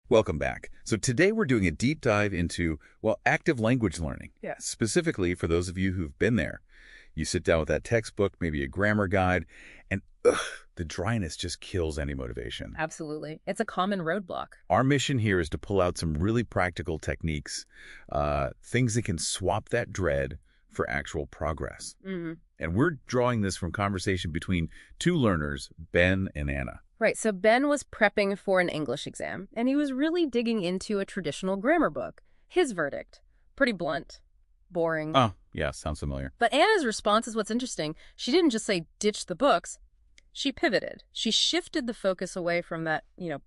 Welcome back. So today we're doing a deep dive into, well, active language learning. Yeah. Specifically for those of you who've been there. You sit down with that textbook, maybe a grammar guide, and the dryness just kills any motivation. Absolutely. It's a common roadblock. Our mission here is to pull out some really practical techniques, things that can swap that dread for actual progress. And we're drawing this from conversation between two learners, Ben and Anna. Right, so Ben was prepping for an English exam, and he was really digging into a traditional grammar book. His verdict, pretty blunt, boring. Oh, yeah, sounds familiar. But Anna's response is what's interesting. She didn't just say, ditch the books. She pivoted. She shifted the focus away from that,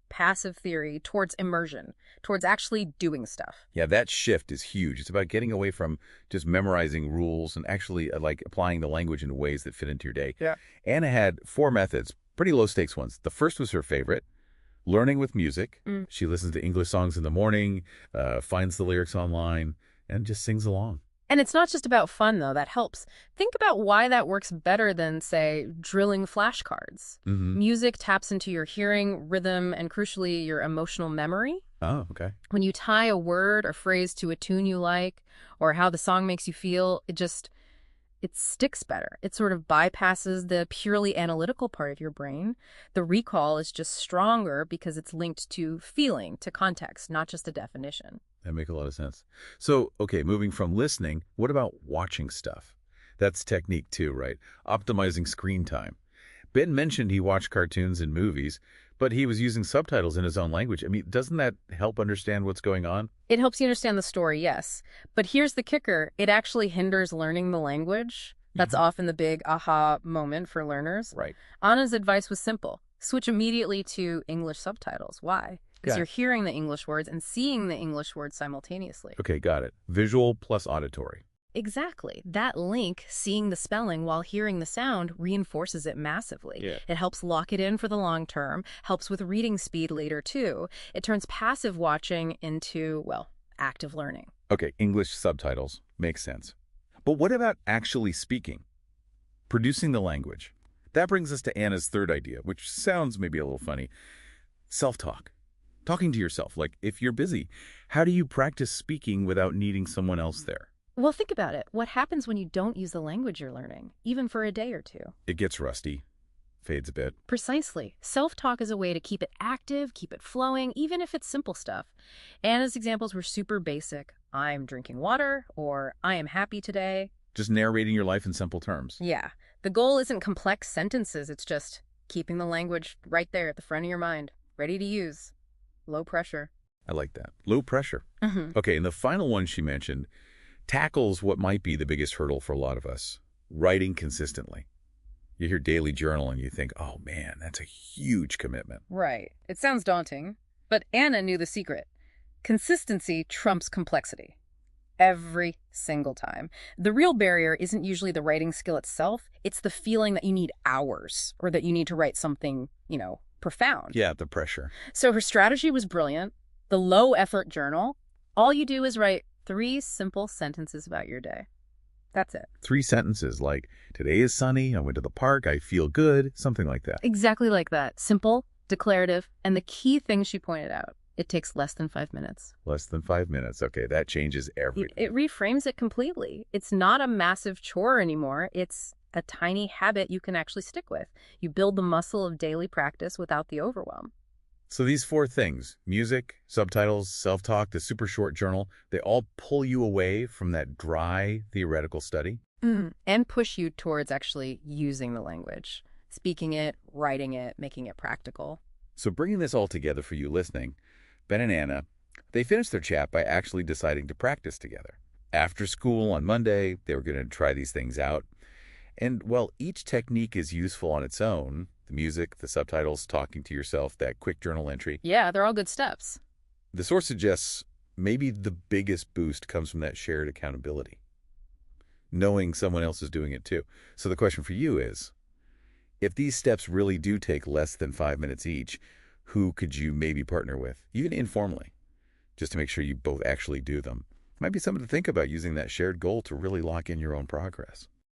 passive theory towards immersion, towards actually doing stuff. Yeah, that shift is huge. It's about getting away from just memorizing rules and actually like applying the language in ways that fit into your day. Yeah. Anna had 4 methods, pretty low stakes ones. The first was her favorite, learning with music. She listens to English songs in the morning, finds the lyrics online, and just sings along. And it's not just about fun, though. That helps. Think about why that works better than, say, drilling flashcards. Music taps into your hearing, rhythm, and crucially, your emotional memory. Oh, okay. When you tie a word or phrase to a tune you like, or how the song makes you feel, it sticks better. It sort of bypasses the purely analytical part of your brain. The recall is just stronger because it's linked to feeling, to context, not just a definition. That makes a lot of sense. So, okay, moving from listening, what about watching stuff? That's technique too, right? Optimizing screen time. Ben mentioned he watched cartoons and movies, but he was using subtitles in his own language. I mean, doesn't that help understand what's going on? It helps you understand the story, yes. But here's the kicker. It actually hinders learning the language. That's often the big aha moment for learners. Right. Anna's advice was simple. Switch immediately to English subtitles. Why? Because you're hearing the English words and seeing the English words simultaneously. Okay, got it. Visual plus auditory. Exactly. That link, seeing the spelling while hearing the sound, reinforces it massively. Yeah. It helps lock it in for the long term, helps with reading speed later too. It turns passive watching into, well, active learning. Okay, English subtitles. Makes sense. But what about actually speaking? Producing the language. That brings us to Anna's third idea, which sounds maybe a little funny. Self-talk. Talking to yourself, like if you're busy, how do you practice speaking without needing someone else there? Well, think about it. What happens when you don't use the language you're learning, even for a day or two? It gets rusty, fades a bit. Precisely. Self-talk is a way to keep it active, keep it flowing, even if it's simple stuff. Anna's examples were super basic. I'm drinking water, or I am happy today. Just narrating your life in simple terms. Yeah. The goal isn't complex sentences. It's just keeping the language right there at the front of your mind, ready to use. Low pressure. I like that. Low pressure. Okay, and the final one she mentioned tackles what might be the biggest hurdle for a lot of us, writing consistently. You hear daily journal and you think, oh man, that's a huge commitment. Right. It sounds daunting, but Anna knew the secret. Consistency trumps complexity. Every single time. The real barrier isn't usually the writing skill itself. It's the feeling that you need hours or that you need to write something, profound. Yeah, the pressure. So her strategy was brilliant. The low-effort journal. All you do is write 3 simple sentences about your day. That's it. 3 sentences like, today is sunny, I went to the park, I feel good, something like that. Exactly like that. Simple, declarative, and the key thing she pointed out, it takes less than 5 minutes. Less than 5 minutes. Okay, that changes everything. It reframes it completely. It's not a massive chore anymore. It's a tiny habit you can actually stick with. You build the muscle of daily practice without the overwhelm. So these 4 things, music, subtitles, self-talk, the super short journal, they all pull you away from that dry theoretical study? And push you towards actually using the language, speaking it, writing it, making it practical. So bringing this all together for you listening, Ben and Anna, they finished their chat by actually deciding to practice together. After school on Monday, they were going to try these things out. And while each technique is useful on its own, the music, the subtitles, talking to yourself, that quick journal entry. Yeah, they're all good steps. The source suggests maybe the biggest boost comes from that shared accountability, knowing someone else is doing it too. So the question for you is, if these steps really do take less than 5 minutes each, who could you maybe partner with, even informally, just to make sure you both actually do them? Might be something to think about using that shared goal to really lock in your own progress.